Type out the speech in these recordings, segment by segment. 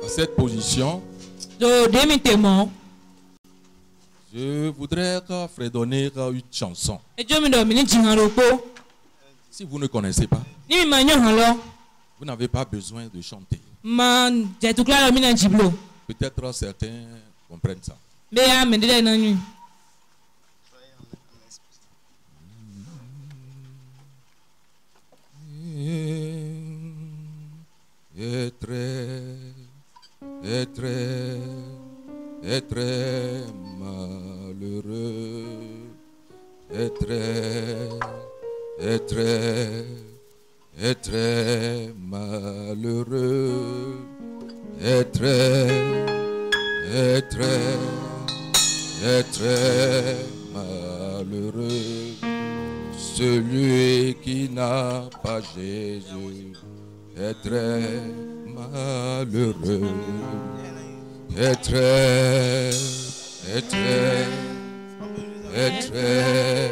À cette position, je voudrais fredonner une chanson. Si vous ne connaissez pas, vous n'avez pas besoin de chanter. Peut-être certains comprennent ça. Est très malheureux, est très malheureux, est très malheureux, celui qui n'a pas Jésus est très malheureux. Est très malheureux, est très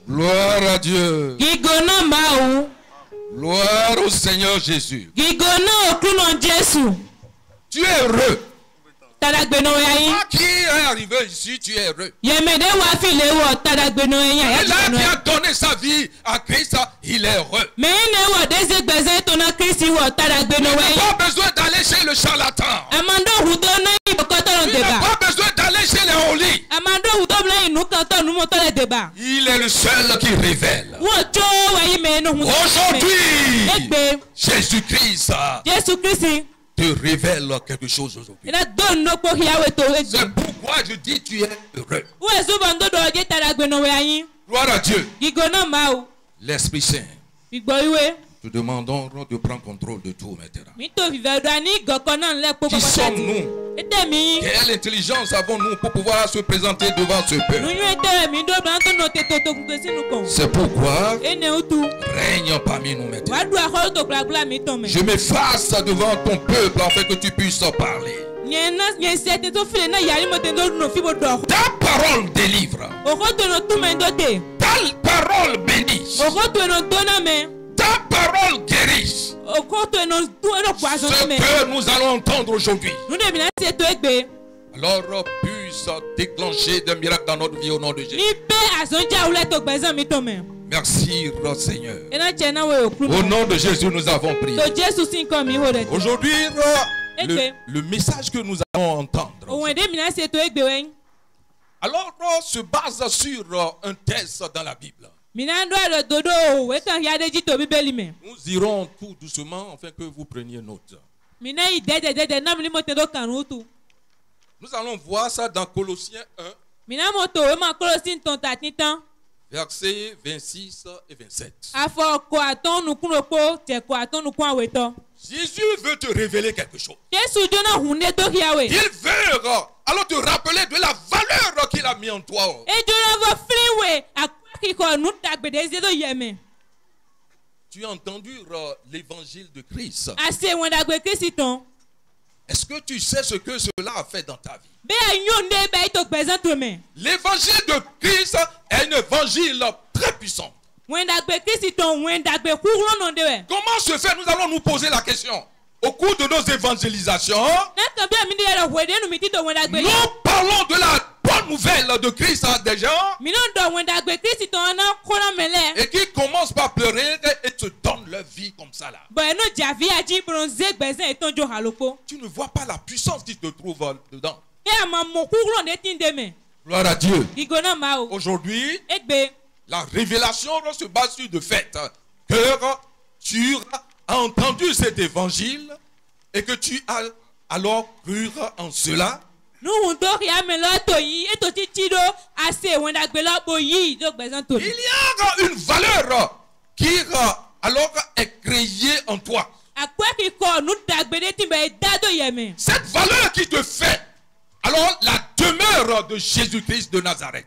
Gloire à Dieu. Gloire au Seigneur Jésus. Tu es heureux. Toi qui es arrivé ici, tu es heureux. Et là qui a donné sa vie à Christ, il est heureux. Il n'a pas besoin d'aller chez le charlatan. Il n'a pas besoin d'aller chez les holy. Il est le seul qui révèle. Aujourd'hui, Jésus-Christ te révèle quelque chose aujourd'hui. C'est pourquoi je dis tu es heureux. Gloire à Dieu. L'Esprit Saint, te demandons de prendre contrôle de tout maintenant. Qui sommes-nous Quelle intelligence avons-nous pour pouvoir se présenter devant ce peuple? C'est pourquoi règne parmi nous maintenant. Je m'efface devant ton peuple afin que tu puisses parler. Ta parole délivre. Ta parole bénisse. Ta parole guérisse. Ce que nous allons entendre aujourd'hui, alors puisse déclencher des miracles dans notre vie au nom de Jésus. Merci, Seigneur. Au nom de Jésus, nous avons prié. Aujourd'hui, le message que nous allons entendre, alors se base sur un texte dans la Bible. Nous irons tout doucement afin que vous preniez note. Nous allons voir ça dans Colossiens 1, versets 26 et 27. Jésus veut te révéler quelque chose. Il veut alors te rappeler de la valeur qu'il a mis en toi. Tu as entendu l'évangile de Christ. Est-ce que tu sais ce que cela a fait dans ta vie? L'évangile de Christ est un évangile très puissant. Comment se fait? Nous allons nous poser la question. Au cours de nos évangélisations, nous parlons de la bonne nouvelle de Christ à des gens et qui commencent par pleurer et te donnent leur vie comme ça là. Tu ne vois pas la puissance qui te trouve dedans. Gloire à Dieu. Aujourd'hui, la révélation se base sur le fait que tu as entendu cet évangile et que tu as alors cru en cela. Il y a une valeur qui alors est créée en toi. Cette valeur qui te fait alors la demeure de Jésus-Christ de Nazareth.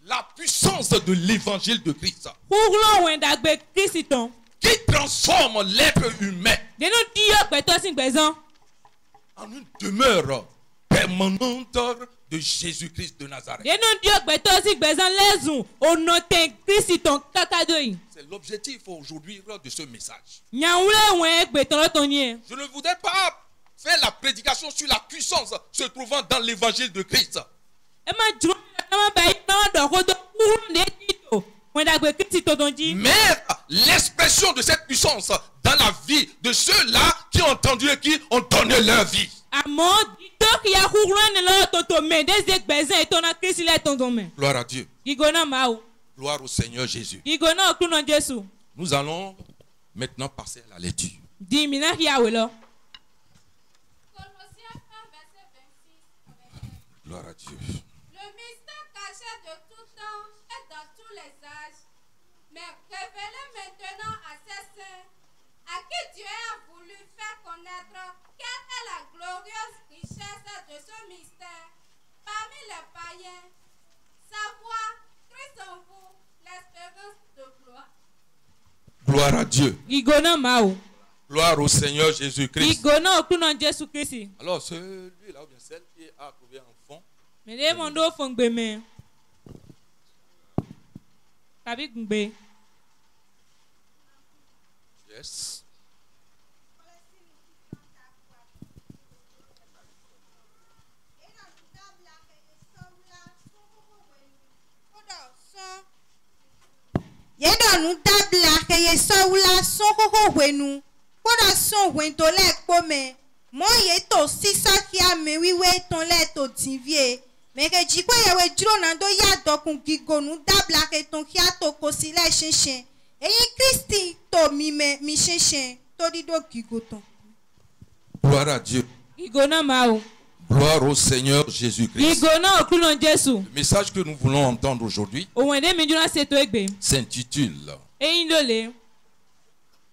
La puissance de l'évangile de Christ qui transforme l'être humain en une demeure permanente de Jésus-Christ de Nazareth. C'est l'objectif aujourd'hui de ce message. Je ne voudrais pas faire la prédication sur la puissance se trouvant dans l'évangile de Christ. Mais l'expression de cette puissance dans la vie de ceux-là qui ont entendu et qui ont donné leur vie. Gloire à Dieu. Gloire au Seigneur Jésus. Nous allons maintenant passer à la lecture. Colossiens 1, verset 26. Gloire à Dieu. Le mystère caché de tout temps et dans tous les âges, mais révélé maintenant à ses saints, à qui Dieu a voulu faire connaître quelle est la glorieuse richesse de ce mystère parmi les païens, savoir Christ en vous, l'espérance de gloire. Gloire à Dieu. Gloire au Seigneur Jésus-Christ. Alors celui-là, ou bien celle qui a trouvé un fond. Yes. Yendo nu dabla keye sawula sohoho wenu. Koda son wento le kpome. Mo ye to sisa kia me wiwe ton le to divie. Meke jikwe yewe jiro nando ya dokun gigo nu dabla ke ton kia to kosile shenchen. Eyi Christi to mi shenchen. To dido gigo ton. Gloire à Dieu. Gloire au Seigneur Jésus-Christ. Le message que nous voulons entendre aujourd'hui s'intitule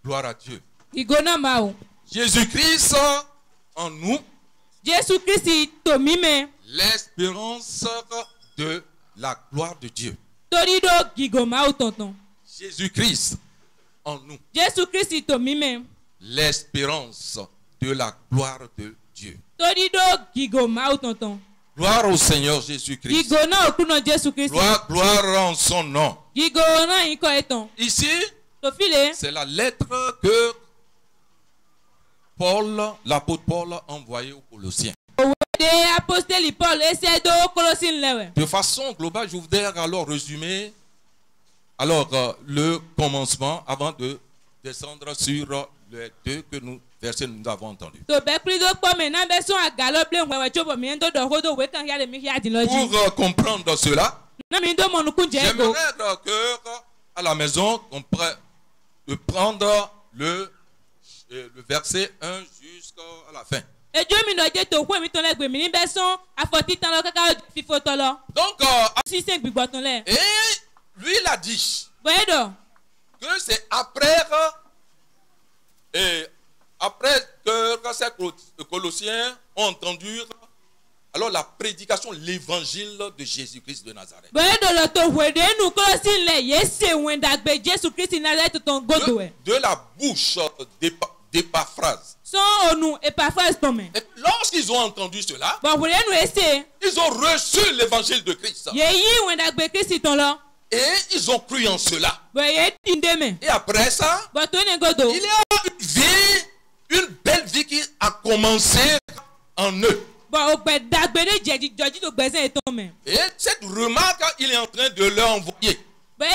Gloire à Dieu. Jésus-Christ en nous. L'espérance de la gloire de Dieu. Jésus-Christ en nous. L'espérance de la gloire de Dieu. Gloire au Seigneur Jésus-Christ. Gloire en son nom. Ici, c'est la lettre que Paul, l'apôtre Paul, a envoyée aux Colossiens. De façon globale, je voudrais alors résumer le commencement avant de descendre sur les deux versets que nous avons entendus. Pour comprendre cela, j'aimerais que à la maison, on prenne prendre le verset 1 jusqu'à la fin. Donc, et lui il a dit que c'est après que ces Colossiens ont entendu alors la prédication, l'évangile de Jésus-Christ de Nazareth. De la bouche d'Épaphras. Lorsqu'ils ont entendu cela, ils ont reçu l'évangile de Christ. Et ils ont cru en cela. Et après ça, il y a une belle vie qui a commencé en eux. Et cette remarque, il est en train de leur envoyer. Il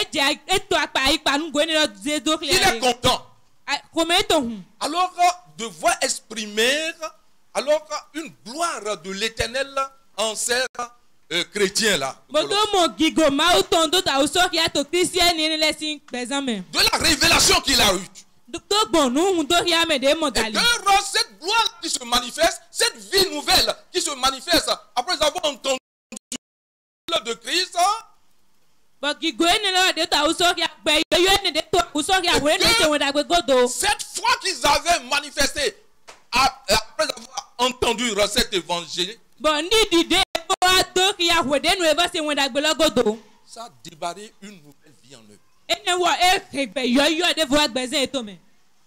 est content. Alors de voir exprimer une gloire de l'Éternel en ces chrétiens-là. De la révélation qu'il a eue. Et que cette gloire qui se manifeste, cette vie nouvelle qui se manifeste après avoir entendu de Christ, cette foi qu'ils avaient manifestée après avoir entendu cet évangile, ça a débarré une nouvelle vie en eux.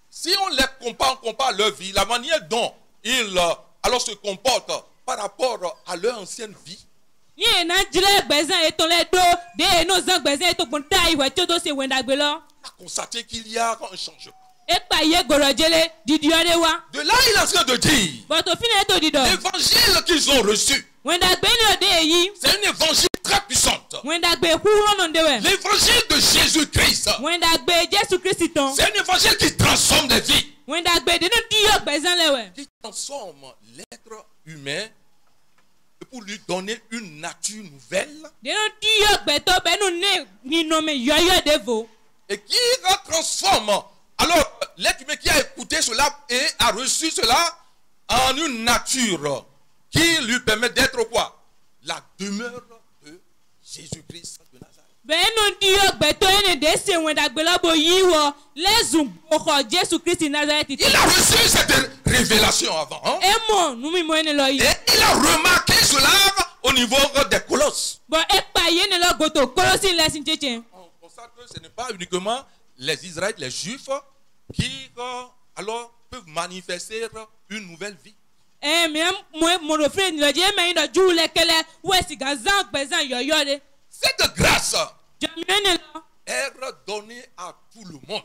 Si on les compare leur vie, la manière dont ils alors se comportent par rapport à leur ancienne vie, on a constaté qu'il y a un changement. De là, il est en train de dire l'évangile qu'ils ont reçu, c'est un évangile très puissant. L'évangile de Jésus-Christ, c'est un évangile qui transforme les vies, qui transforme l'être humain pour lui donner une nature nouvelle et qui transforme alors l'être humain qui a écouté cela et a reçu cela en une nature qui lui permet d'être quoi? La demeure de Jésus-Christ de Nazareth. Il a reçu cette révélation avant. Hein? Et il a remarqué cela au niveau des Colosses. On constate que ce n'est pas uniquement les Israélites, les Juifs qui alors peuvent manifester une nouvelle vie. Cette grâce est donnée à tout le monde.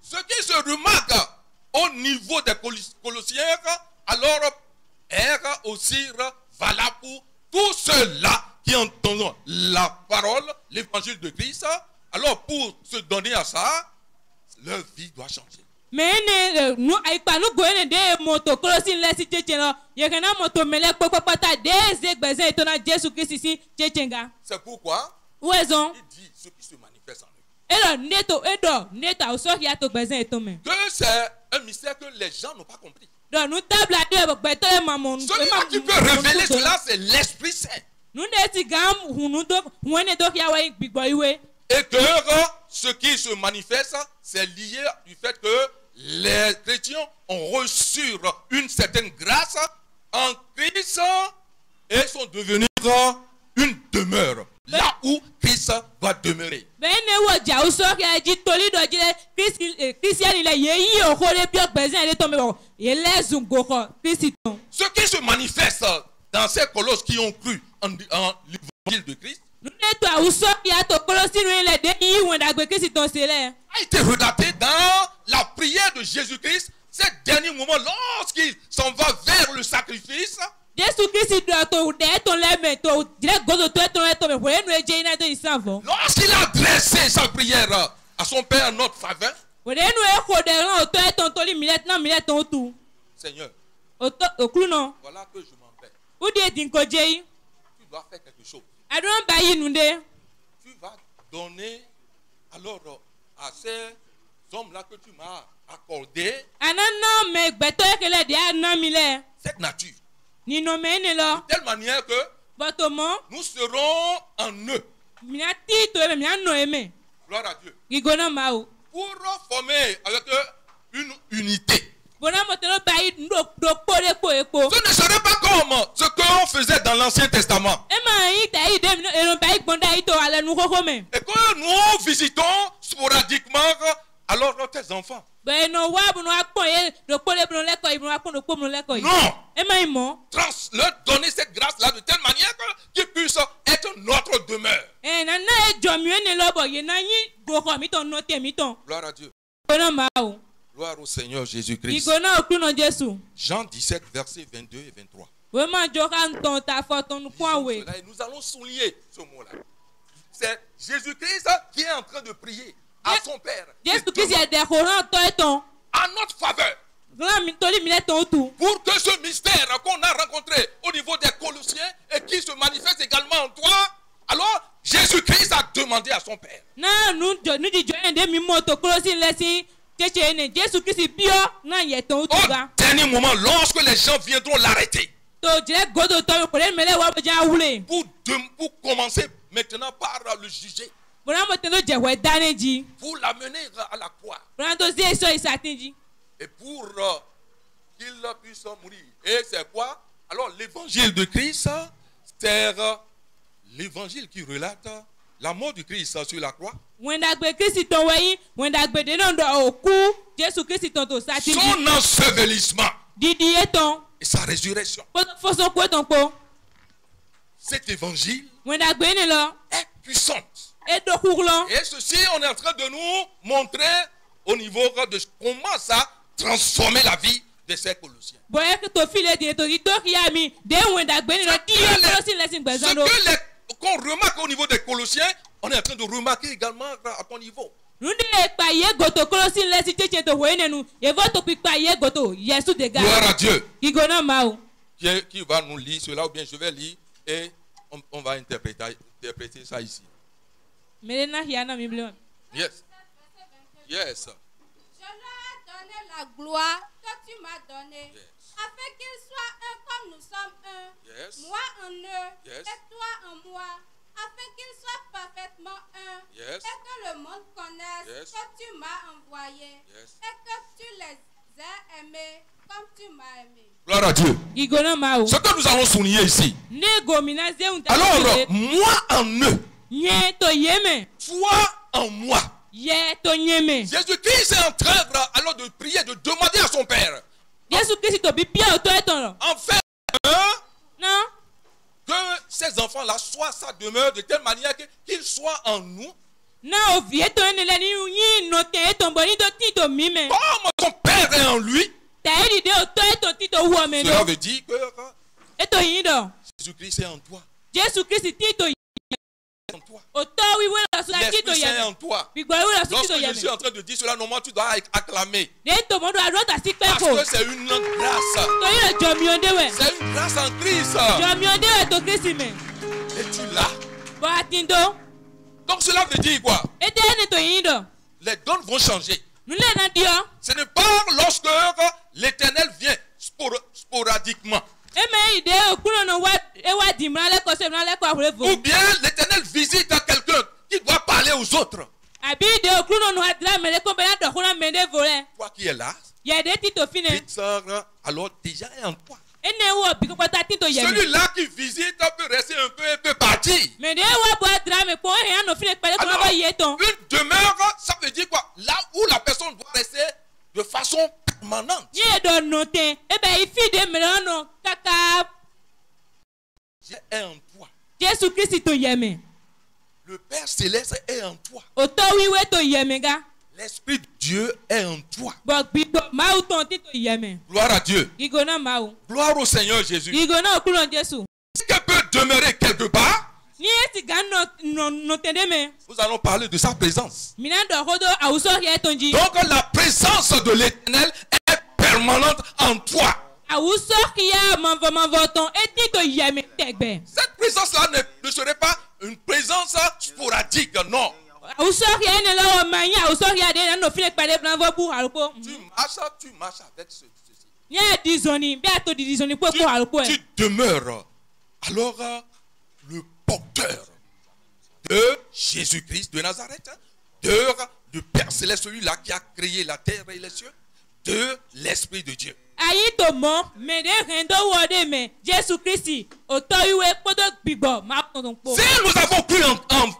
Ce qui se remarque au niveau des Colossiens, alors est aussi valable pour tous ceux-là qui entendent la parole, l'évangile de Christ. Alors pour se donner à ça, leur vie doit changer. C'est pourquoi il dit ce qui se manifeste en eux. Que c'est un mystère que les gens n'ont pas compris. Celui qui peut révéler cela, c'est l'Esprit Saint. Et que ce qui se manifeste, c'est lié du fait que les chrétiens ont reçu une certaine grâce en Christ et sont devenus une demeure. Là où Christ va demeurer. Ce qui se manifeste dans ces colosses qui ont cru en l'évangile de Christ a été relaté dans la prière de Jésus-Christ, ces derniers moments, lorsqu'il s'en va vers le sacrifice. Lorsqu'il a adressé sa prière à son Père en notre faveur, Seigneur, voilà que je m'en vais. Tu dois faire quelque chose. Tu vas donner alors à ces hommes-là que tu m'as accordé cette nature. De telle manière que nous serons en eux. Gloire à Dieu. Pour former avec eux une unité. Ce ne serait pas comme ce qu'on faisait dans l'Ancien Testament. Et que nous visitons sporadiquement alors tes enfants. Non. Leur donner cette grâce-là de telle manière qu'ils puissent être notre demeure. Gloire à Dieu. Gloire au Seigneur Jésus-Christ. Jean 17, versets 22 et 23. Nous allons souligner ce mot-là. C'est Jésus-Christ qui est en train de prier à son Père. À notre faveur. Pour que ce mystère qu'on a rencontré au niveau des Colossiens et qui se manifeste également en toi, alors Jésus-Christ a demandé à son Père. Au dernier moment, lorsque les gens viendront l'arrêter, pour commencer maintenant par le juger, pour l'amener à la croix, et pour qu'il puisse mourir. Et c'est quoi? Alors l'évangile de Christ, c'est l'évangile qui relate la mort du Christ sur la croix, son ensevelissement et sa résurrection. Cet évangile est puissant. Et ceci, on est en train de nous montrer au niveau de comment ça transformer la vie de ces Colossiens. Ce qu'on remarque au niveau des Colossiens, on est en train de remarquer également à ton niveau. Gloire à Dieu. Qui va nous lire cela ou bien je vais lire et on va interpréter ça ici. Yes. Yes. Je leur ai donné la gloire que tu m'as donnée, afin qu'ils soient un comme nous sommes un, moi en eux et toi en moi, afin qu'ils soient parfaitement un, et que le monde connaisse que tu m'as envoyé, et que tu les aies aimés comme tu m'as aimé. Gloire à Dieu. Ce que nous allons souligner ici. Alors, moi en eux, toi en moi. Jésus-Christ est en train alors de prier, de demander à son Père. En fait, que ces enfants-là soient sa demeure de telle manière qu'ils soient en nous. Comme son Père est en lui. Cela veut dire que Jésus-Christ est en toi. En toi. L'Esprit Saint est en toi. Lorsque je suis en train de dire cela, normalement tu dois acclamer. Parce que c'est une grâce. C'est une grâce en Christ. Et tu l'as. Donc cela veut dire quoi? Les dons vont changer. Ce n'est pas lorsque l'Éternel vient sporadiquement. Ou bien l'Éternel visite quelqu'un qui doit parler aux autres. Celui-là qui visite peut rester un peu parti. Alors, une demeure, ça veut dire quoi? Là où la personne doit rester de façon permanente. Dieu est en toi. Le Père Céleste est en toi. L'Esprit de Dieu est en toi. Gloire à Dieu. Gloire au Seigneur Jésus. Est-ce qu'elle peut demeurer quelque part? Nous allons parler de sa présence. Donc la présence de l'Éternel est permanente en toi. Cette présence-là ne serait pas une présence sporadique, non. Tu marches avec ceci. Tu demeures. Alors, le porteur de Jésus-Christ de Nazareth, de Père Céleste, celui-là qui a créé la terre et les cieux, de l'Esprit de Dieu. Si nous avons cru en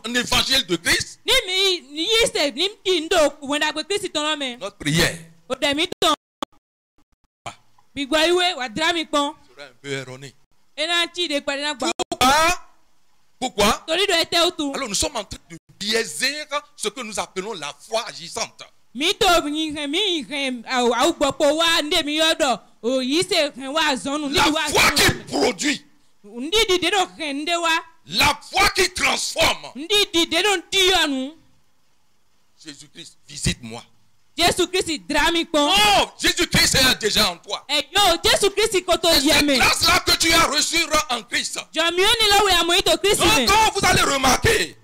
l'évangile de Christ, notre prière sera un peu erronée. Pourquoi? Alors nous sommes en train de biaiser ce que nous appelons la foi agissante. La foi qui produit. La foi qui transforme. Jésus-Christ, visite-moi. Oh, Jésus-Christ est déjà en toi. C'est cette grâce-là que tu as reçue en Christ. Donc, vous allez remarquer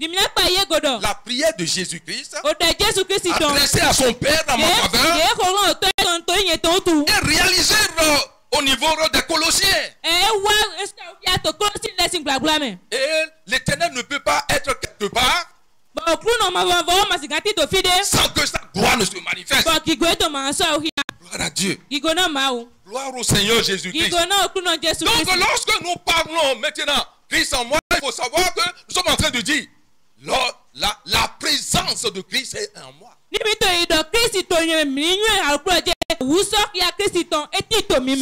la prière de Jésus-Christ adressée à son Père dans ma faveur est réalisée au niveau des Colossiens. Et l'Éternel ne peut pas être quelque part sans que sa gloire ne se manifeste. Gloire à Dieu. Gloire au Seigneur Jésus-Christ. Donc lorsque nous parlons maintenant Christ en moi, il faut savoir que nous sommes en train de dire la présence de Christ est en moi.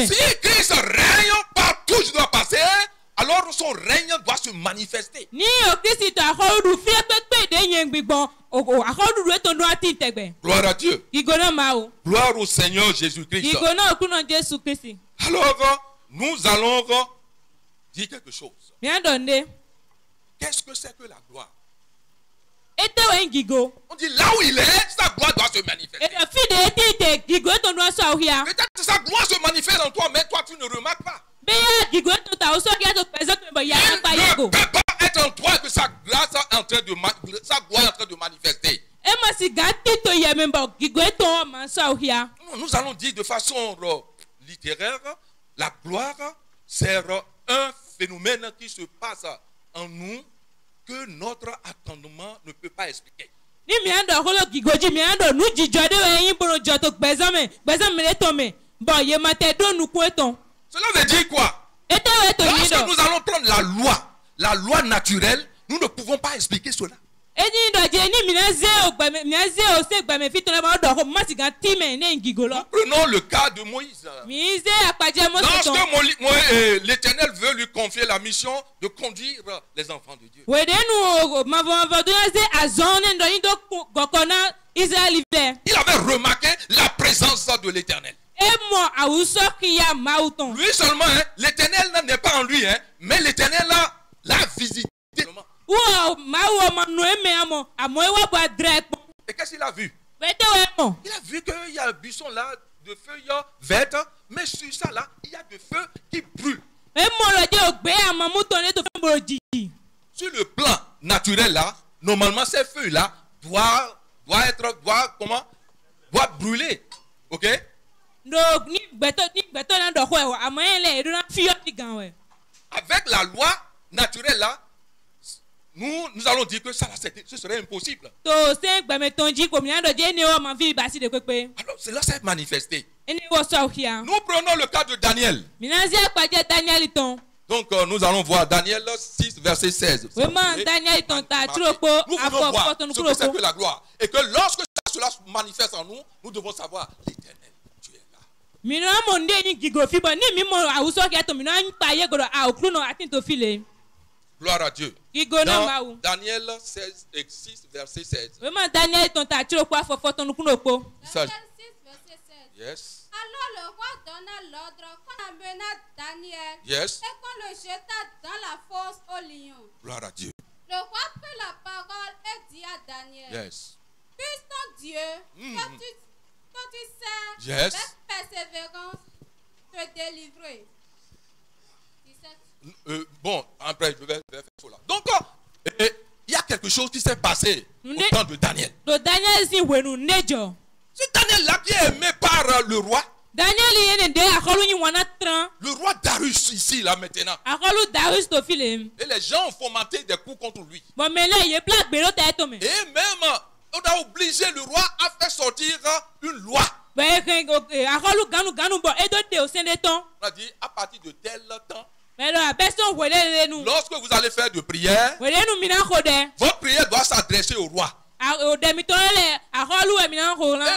Si Christ règne partout où je dois passer, alors son règne doit se manifester. Gloire à Dieu. Gloire au Seigneur Jésus-Christ. Alors, nous allons dire quelque chose. Qu'est-ce que c'est que la gloire? On dit là où il est, sa gloire doit se manifester. Peut-être que sa gloire se manifeste en toi, mais toi tu ne remarques pas. Il ne peut pas être en toi que sa gloire est en train de manifester. Nous allons dire de façon littéraire, la gloire, c'est un phénomène qui se passe en nous que notre attendement ne peut pas expliquer. Cela veut dire quoi? Lorsque nous allons prendre la loi naturelle, nous ne pouvons pas expliquer cela. Prenons le cas de Moïse. Lorsque l'Éternel veut lui confier la mission de conduire les enfants de Dieu. Il avait remarqué la présence de l'Éternel. Lui seulement, l'Éternel n'est pas en lui, mais l'Éternel l'a visité. Et qu'est-ce qu'il a vu? Il a vu qu'il y a un buisson là de feuilles vertes, mais sur ça là, il y a des feux qui brûlent. Sur le plan naturel là, normalement ces feuilles là doivent brûler. Ok? Avec la loi naturelle là, nous allons dire que ça, ce serait impossible. Alors cela s'est manifesté. Nous prenons le cas de Daniel. Donc nous allons voir Daniel 6 verset 16. Nous voulons voir ce que c'est que la gloire. Et que lorsque cela se manifeste en nous, nous devons savoir l'Éternel, tu es là. Gloire à Dieu. Dans Daniel 6 verset 16. Daniel 6 verset 16. Yes. Alors le roi donna l'ordre qu'on amena Daniel Yes. et qu'on le jeta dans la fosse au lion. Gloire à Dieu. Le roi prit la parole et dit à Daniel, Yes. puisse ton Dieu, quand tu sers Yes. avec persévérance, te délivrer. 17. Bon, après je vais faire cela. Donc, il y a quelque chose qui s'est passé au temps de Daniel. C'est Daniel-là qui est aimé par le roi. Le roi Darius ici, là, maintenant. Et les gens ont fomenté des coups contre lui. Et même, on a obligé le roi à faire sortir une loi. On a dit, à partir de tel temps, lorsque vous allez faire de prière, votre prière doit s'adresser au roi. Et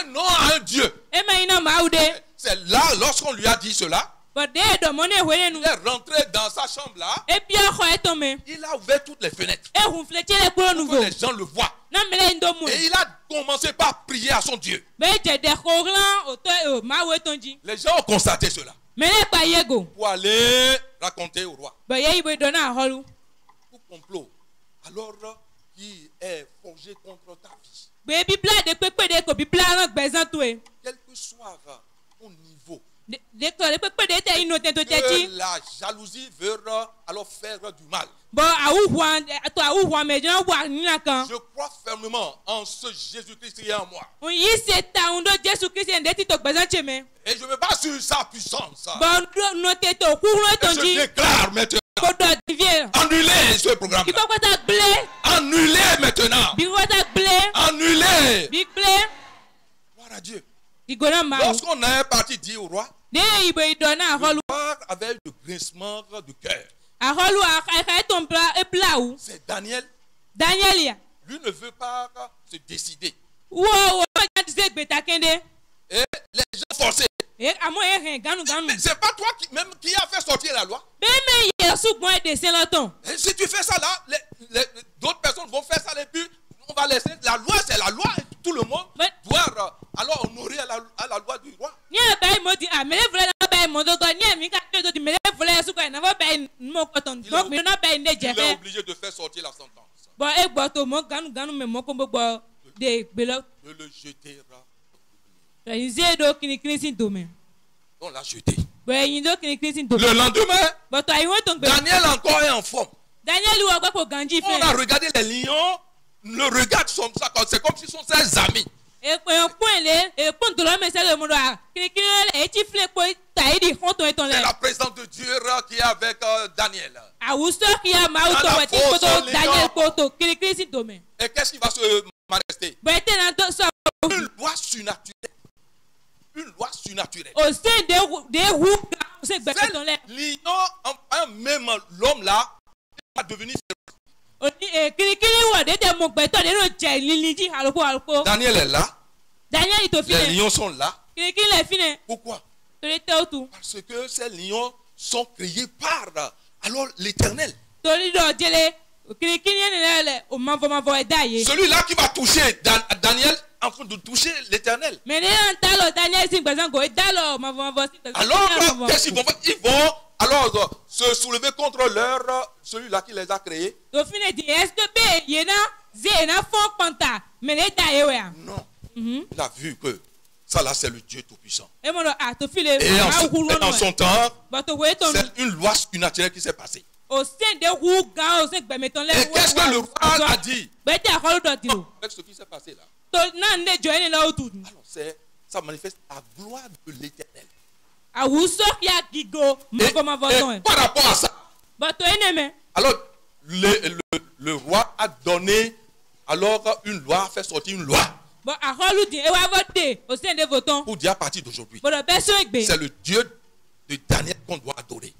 non à un Dieu. C'est là, lorsqu'on lui a dit cela, il est rentré dans sa chambre là. Il a ouvert toutes les fenêtres pour que les gens le voient. Et il a commencé par prier à son Dieu. Les gens ont constaté cela pour aller raconter au roi. Tout complot alors qui est forgé contre ta vie. Quel que soit ton niveau, que la jalousie veut alors faire du mal. Je crois fermement en ce Jésus-Christ qui est en moi. Et je me base sur sa puissance. Et je déclare maintenant. Annulez ce programme. Annulez maintenant. Annulez. Gloire à Dieu. Lorsqu'on est parti dire au roi, le roi avait le grincement du cœur. C'est Daniel. Lui ne veut pas se décider. Et les gens forcés. Mais c'est pas toi qui a fait sortir la loi. Et si tu fais ça là, d'autres personnes vont faire ça et puis on va laisser. La loi, c'est la loi. Et tout le monde doit alors honorer à la loi du roi. Il est obligé de faire sortir la sentence. De le jeter. On l'a jeté. Le lendemain, Daniel encore est en forme. On a regardé les lions, le regard comme ça, c'est comme si ce sont ses amis. C'est la présence de Dieu qui est avec Daniel. Et qu'est-ce qui va se manifester? Une loi surnaturelle. Une loi surnaturelle. Ces lions, même l'homme là, va devenir féroce. Daniel est là. Les lions sont là. Pourquoi? Parce que ces lions sont créés par alors l'Éternel. Celui-là qui va toucher Daniel en train de toucher l'Éternel. Alors, qu'est-ce qu'ils vont faire? Ils vont alors se soulever contre celui-là qui les a créés. Non. Il a vu que ça là, c'est le Dieu Tout-Puissant. Et en son temps, c'est une loi surnaturelle qui s'est passée. Et qu'est-ce que le roi a dit? Avec ce qui s'est passé là. Alors ça manifeste la gloire de l'Éternel. Et par rapport à ça, alors le roi a donné alors une loi, a fait sortir une loi Pour dire à partir d'aujourd'hui, c'est le Dieu de Daniel qu'on doit adorer.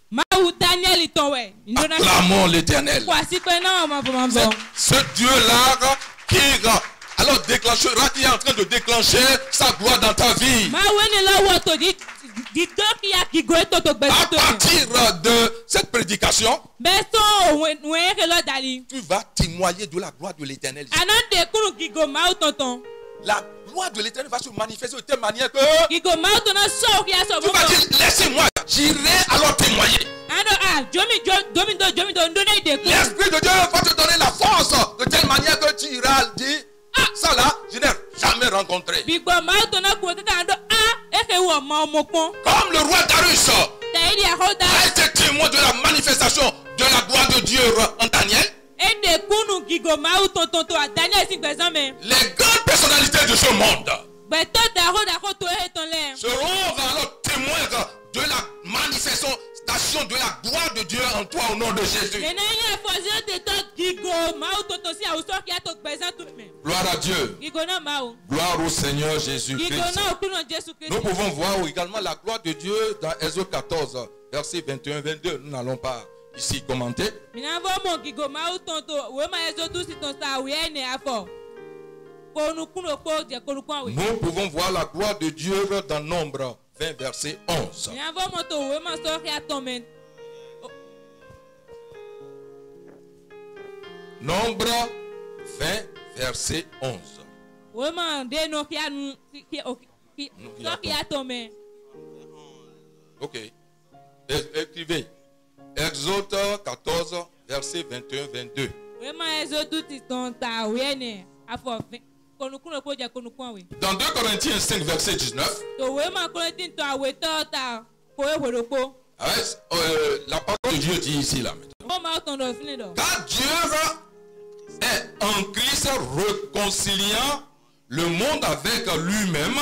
Acclamons l'Éternel. Ce Dieu-là qui alors déclenchera, qui est en train de déclencher sa gloire dans ta vie. À partir de cette prédication, tu vas témoigner de la gloire de l'Éternel. La gloire de l'Éternel va se manifester de telle manière que tu vas dire, laissez-moi, j'irai alors témoigner. L'Esprit de Dieu va te donner la force de telle manière que tu iras dire, ah, ça là, je n'ai jamais rencontré. Comme le roi Darius a été témoin de la manifestation de la gloire de Dieu en Daniel. Les grandes personnalités de ce monde seront alors témoins de la manifestation de la gloire de Dieu en toi au nom de Jésus. Gloire à Dieu. Gloire au Seigneur Jésus-Christ. Nous pouvons voir également la gloire de Dieu dans Exode 14, verset 21-22. Nous n'allons pas ici commenter. Nous pouvons voir la gloire de Dieu dans Nombre 20, verset 11. Nombre 20, verset 11. Ok. Écrivez. Exode 14, verset 21-22. Dans 2 Corinthiens 5, verset 19. La parole de Dieu dit ici là maintenant. Car Dieu est en Christ réconciliant le monde avec lui-même.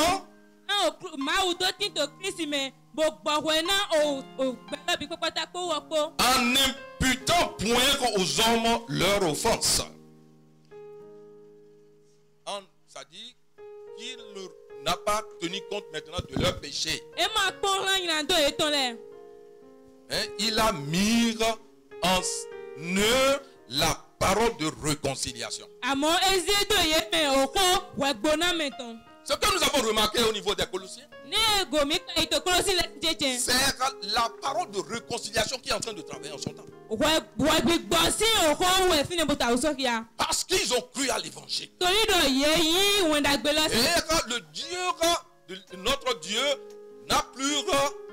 En n'imputant point aux hommes leur offense. Ça dit qu'il n'a pas tenu compte maintenant de leur péché. Il a mis en eux la parole de réconciliation. Ce que nous avons remarqué au niveau des Colossiens, c'est la parole de réconciliation qui est en train de travailler en son temps. Parce qu'ils ont cru à l'évangile. Et le Dieu, notre Dieu, n'a plus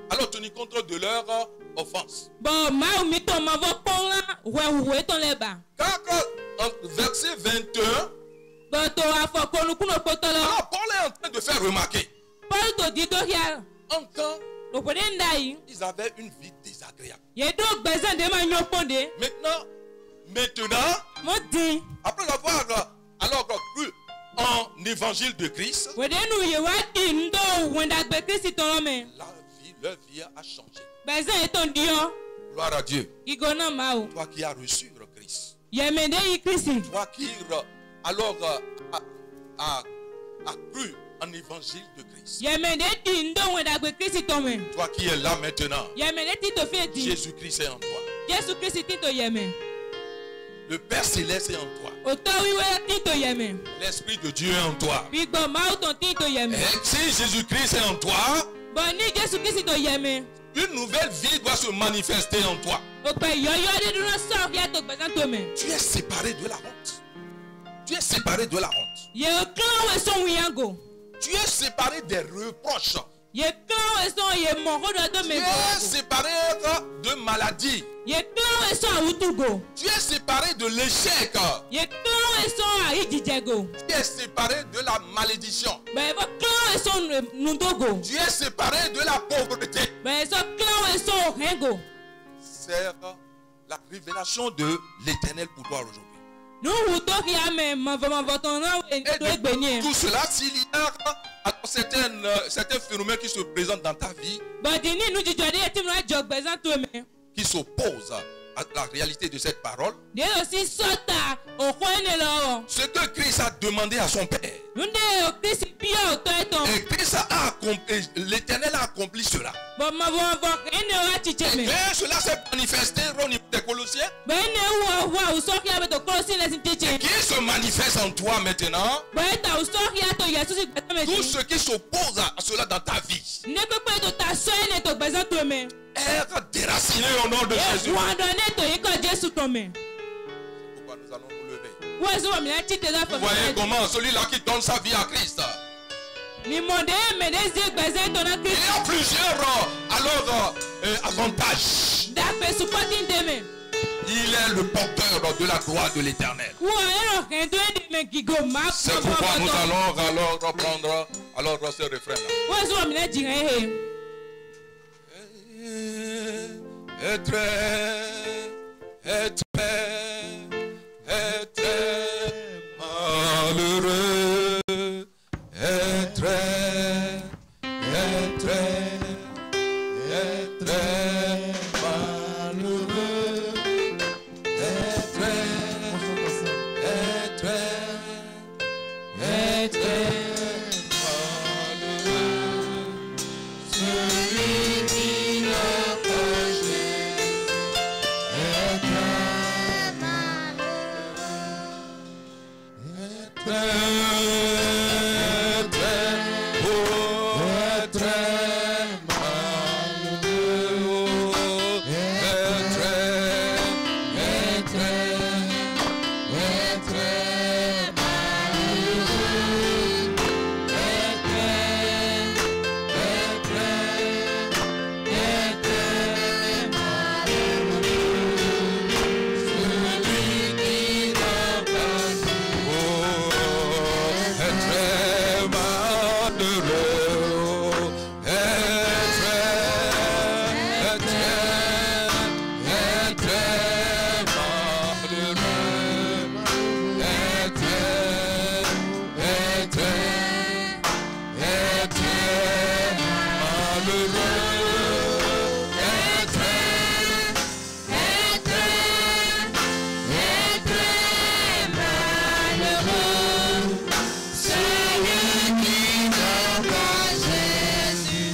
alors tenu compte de leur offense. Car verset 21, alors Paul est en train de faire remarquer. Encore, ils avaient une vie désagréable. Maintenant, après avoir alors cru en l'évangile de Christ, leur vie a changé. Gloire à Dieu. Toi qui as reçu le Christ. Toi qui alors a cru en l'évangile de Christ. Toi qui es là maintenant. Jésus-Christ est en toi. Le Père Céleste est en toi. L'Esprit de Dieu est en toi. Et si Jésus-Christ est en toi, une nouvelle vie doit se manifester en toi. Tu es séparé de la honte. Tu es séparé de la honte. Tu es séparé des reproches. Tu es séparé de maladie. Tu es séparé de l'échec. Tu es séparé de la malédiction. Tu es séparé de la pauvreté. C'est la révélation de l'Éternel pour toi aujourd'hui. Et tout cela, s'il y a certains phénomènes qui se présentent dans ta vie, qui s'opposent la réalité de cette parole, ce que Christ a demandé à son Père. Et Christ a accompli, l'Éternel a accompli cela. Et cela s'est manifesté au niveau des Colossiens. Et qui se manifeste en toi maintenant? Tout ce qui s'oppose à cela dans ta vie est déraciné au nom de Jésus. C'est pourquoi nous allons nous lever. Vous voyez comment celui-là qui donne sa vie à Christ. Il y a plusieurs avantages. Il est le porteur de la gloire de l'Éternel. C'est pourquoi nous allons alors reprendre ce refrain-là. Est très malheureux, est très malheureux, est très malheureux, celui qui n'a pas Jésus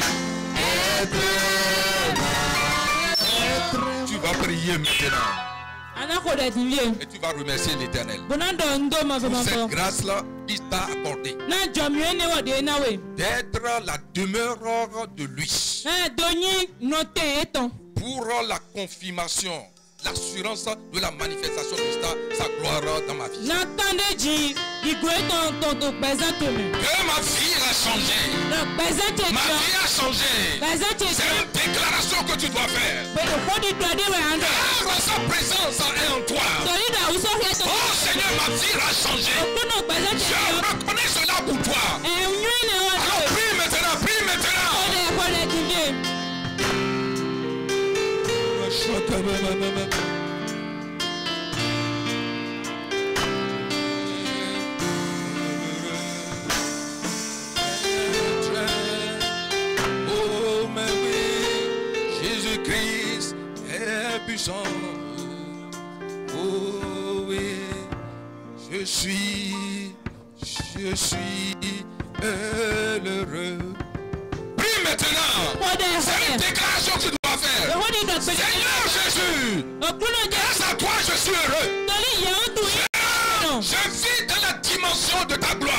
est très malheureux. Et tu vas remercier l'Éternel pour cette grâce-là qu'il t'a accordée d'être la demeure de lui pour la confirmation, l'assurance de la manifestation de sa gloire dans ma vie. Que ma vie a changé. Ma vie a changé. C'est une déclaration que tu dois faire. Car sa présence est en toi. Oh Seigneur, ma vie a changé. Je reconnais cela pour toi. Alors prie maintenant, prie maintenant. Oh mais oui, Jésus-Christ est puissant. Oh oui, je suis heureux. Prie maintenant. C'est une déclaration que tu dois faire. Seigneur Jésus, grâce à toi je suis heureux. Je vis dans la dimension de ta gloire.